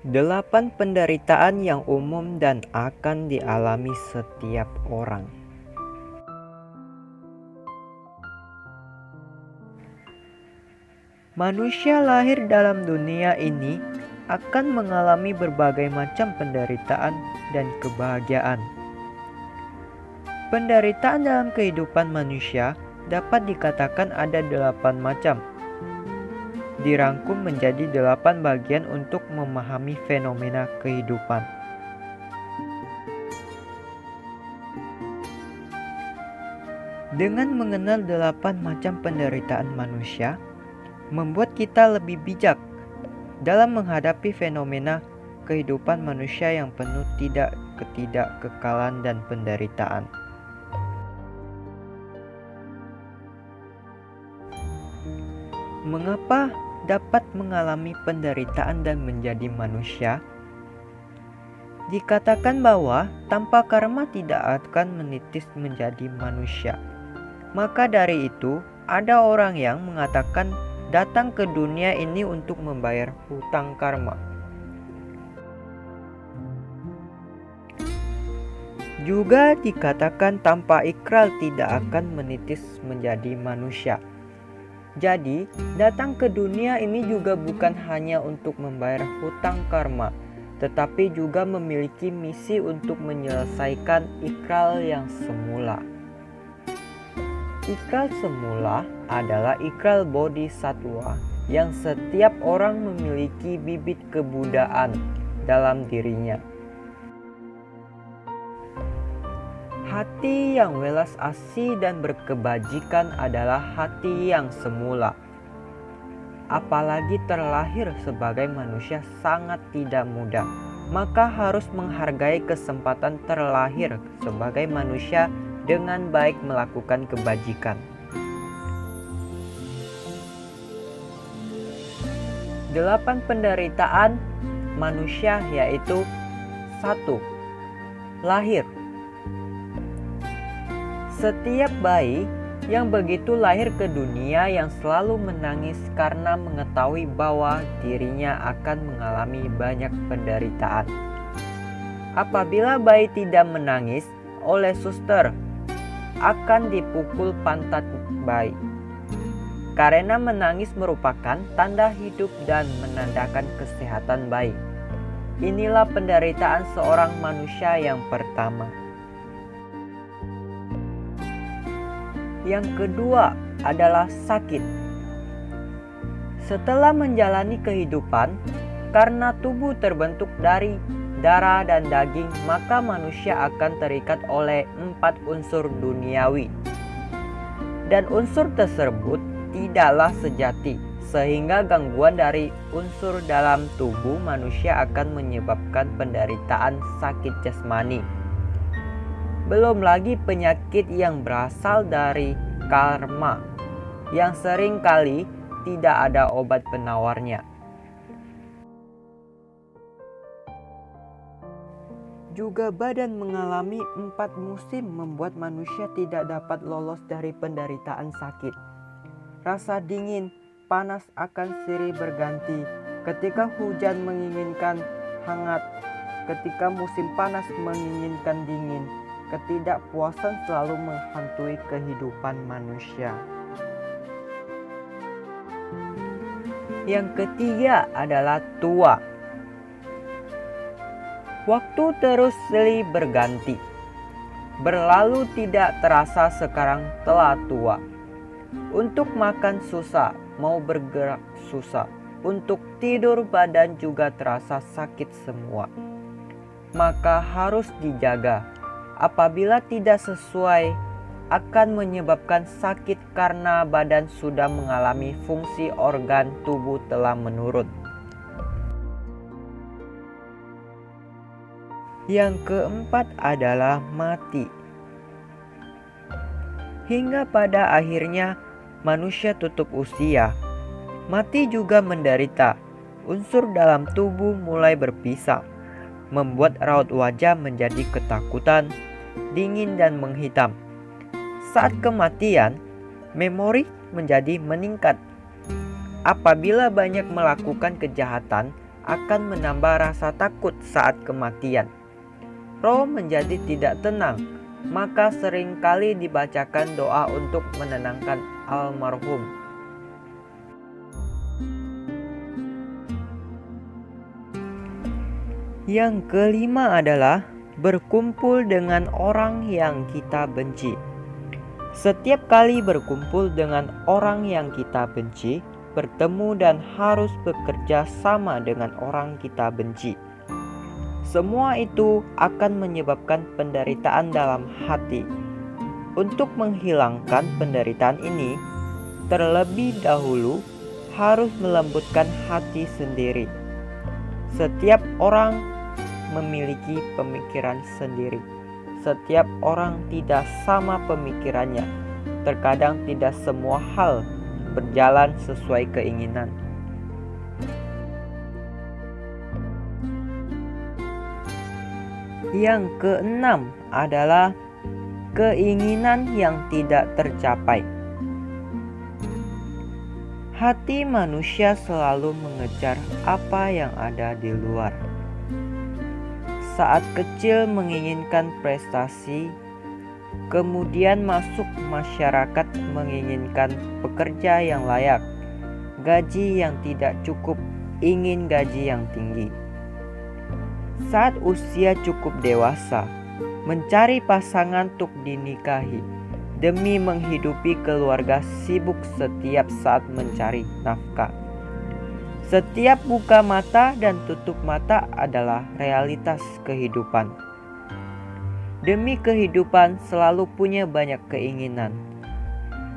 8 penderitaan yang umum dan akan dialami setiap orang. Manusia lahir dalam dunia ini akan mengalami berbagai macam penderitaan dan kebahagiaan. Penderitaan dalam kehidupan manusia dapat dikatakan ada 8 macam. Dirangkum menjadi 8 bagian untuk memahami fenomena kehidupan. Dengan mengenal 8 macam penderitaan manusia, membuat kita lebih bijak dalam menghadapi fenomena kehidupan manusia yang penuh ketidakkekalan dan penderitaan. Mengapa dapat mengalami penderitaan dan menjadi manusia? Dikatakan bahwa tanpa karma tidak akan menitis menjadi manusia. Maka dari itu, ada orang yang mengatakan datang ke dunia ini untuk membayar hutang karma. Juga dikatakan tanpa ikrar tidak akan menitis menjadi manusia. Jadi, datang ke dunia ini juga bukan hanya untuk membayar hutang karma, tetapi juga memiliki misi untuk menyelesaikan ikrar yang semula. Ikrar semula adalah ikrar bodhisatwa yang setiap orang memiliki bibit kebudaan dalam dirinya. Hati yang welas asih dan berkebajikan adalah hati yang semula. Apalagi terlahir sebagai manusia sangat tidak mudah, maka harus menghargai kesempatan terlahir sebagai manusia dengan baik melakukan kebajikan. 8 penderitaan manusia yaitu 1. Lahir. Setiap bayi yang begitu lahir ke dunia yang selalu menangis karena mengetahui bahwa dirinya akan mengalami banyak penderitaan. Apabila bayi tidak menangis, oleh suster akan dipukul pantat bayi. Karena menangis merupakan tanda hidup dan menandakan kesehatan bayi. Inilah penderitaan seorang manusia yang pertama. Yang kedua adalah sakit. Setelah menjalani kehidupan, karena tubuh terbentuk dari darah dan daging, maka manusia akan terikat oleh 4 unsur duniawi. Dan unsur tersebut tidaklah sejati, sehingga gangguan dari unsur dalam tubuh manusia akan menyebabkan penderitaan sakit jasmani. Belum lagi penyakit yang berasal dari karma, yang sering kali tidak ada obat penawarnya. Juga badan mengalami 4 musim membuat manusia tidak dapat lolos dari penderitaan sakit. Rasa dingin, panas akan silih berganti. Ketika hujan menginginkan hangat, ketika musim panas menginginkan dingin. Ketidakpuasan selalu menghantui kehidupan manusia. Yang ketiga adalah tua. Waktu terus silih berganti. Berlalu tidak terasa sekarang telah tua. Untuk makan susah, mau bergerak susah. Untuk tidur badan juga terasa sakit semua. Maka harus dijaga. Apabila tidak sesuai, akan menyebabkan sakit karena badan sudah mengalami fungsi organ tubuh telah menurun. Yang keempat adalah mati. Hingga pada akhirnya manusia tutup usia. Mati juga menderita. Unsur dalam tubuh mulai berpisah, membuat raut wajah menjadi ketakutan, dingin dan menghitam. Saat kematian, memori menjadi meningkat. Apabila banyak melakukan kejahatan, akan menambah rasa takut saat kematian. Roh menjadi tidak tenang, maka seringkali dibacakan doa untuk menenangkan almarhum. Yang kelima adalah berkumpul dengan orang yang kita benci. Setiap kali berkumpul dengan orang yang kita benci, bertemu dan harus bekerja sama dengan orang kita benci, semua itu akan menyebabkan penderitaan dalam hati. Untuk menghilangkan penderitaan ini, terlebih dahulu harus melembutkan hati sendiri. Setiap orang memiliki pemikiran sendiri. Setiap orang tidak sama pemikirannya. Terkadang tidak semua hal berjalan sesuai keinginan. Yang keenam adalah keinginan yang tidak tercapai. Hati manusia selalu mengejar apa yang ada di luar. Saat kecil menginginkan prestasi, kemudian masuk masyarakat menginginkan pekerja yang layak, gaji yang tidak cukup, ingin gaji yang tinggi. Saat usia cukup dewasa, mencari pasangan untuk dinikahi, demi menghidupi keluarga sibuk setiap saat mencari nafkah. Setiap buka mata dan tutup mata adalah realitas kehidupan. Demi kehidupan selalu punya banyak keinginan.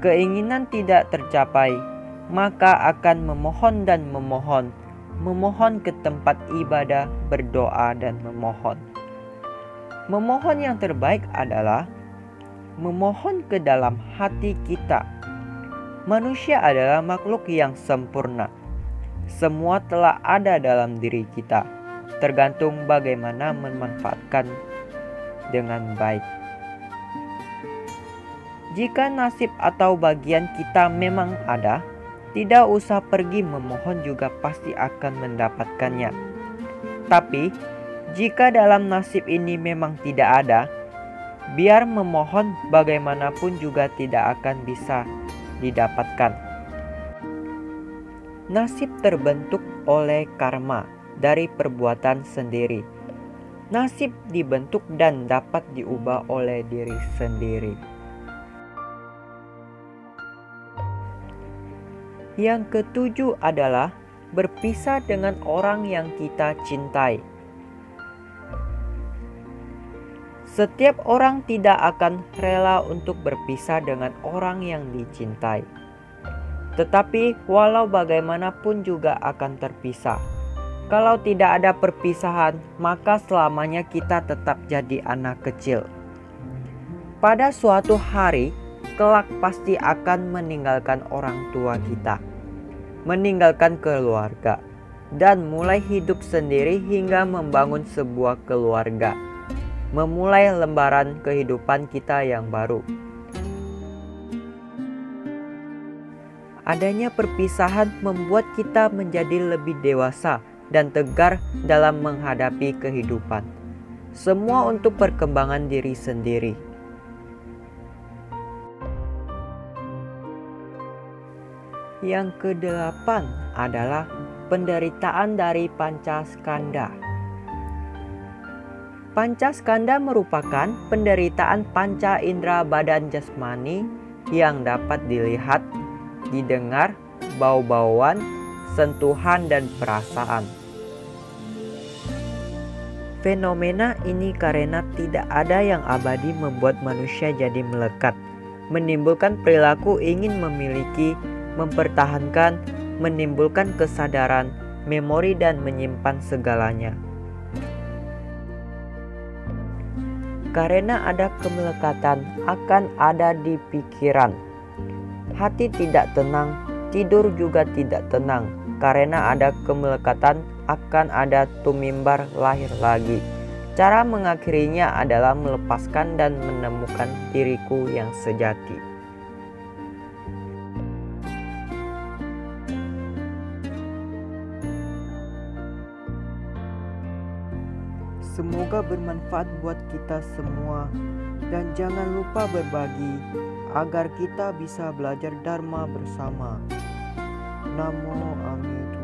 Keinginan tidak tercapai, maka akan memohon dan memohon. Memohon ke tempat ibadah, berdoa dan memohon. Memohon yang terbaik adalah memohon ke dalam hati kita. Manusia adalah makhluk yang sempurna. Semua telah ada dalam diri kita, tergantung bagaimana memanfaatkan dengan baik. Jika nasib atau bagian kita memang ada, tidak usah pergi memohon juga pasti akan mendapatkannya. Tapi, jika dalam nasib ini memang tidak ada, biar memohon bagaimanapun juga tidak akan bisa didapatkan. Nasib terbentuk oleh karma dari perbuatan sendiri. Nasib dibentuk dan dapat diubah oleh diri sendiri. Yang ketujuh adalah berpisah dengan orang yang kita cintai. Setiap orang tidak akan rela untuk berpisah dengan orang yang dicintai. Tetapi walau bagaimanapun juga akan terpisah. Kalau tidak ada perpisahan, maka selamanya kita tetap jadi anak kecil. Pada suatu hari, kelak pasti akan meninggalkan orang tua kita, meninggalkan keluarga, dan mulai hidup sendiri hingga membangun sebuah keluarga, memulai lembaran kehidupan kita yang baru. Adanya perpisahan membuat kita menjadi lebih dewasa dan tegar dalam menghadapi kehidupan. Semua untuk perkembangan diri sendiri. Yang kedelapan adalah penderitaan dari Pancaskanda. Pancaskanda merupakan penderitaan panca indera badan jasmani yang dapat dilihat, didengar, bau-bauan, sentuhan, dan perasaan. Fenomena ini karena tidak ada yang abadi membuat manusia jadi melekat, menimbulkan perilaku ingin memiliki, mempertahankan, menimbulkan kesadaran, memori, dan menyimpan segalanya. Karena ada kemelekatan akan ada di pikiran. Hati tidak tenang, tidur juga tidak tenang. Karena ada kemelekatan akan ada tumimbar lahir lagi. Cara mengakhirinya adalah melepaskan dan menemukan diriku yang sejati. bermanfaat buat kita semua. Dan jangan lupa berbagi agar kita bisa belajar Dharma bersama. Namo Amida.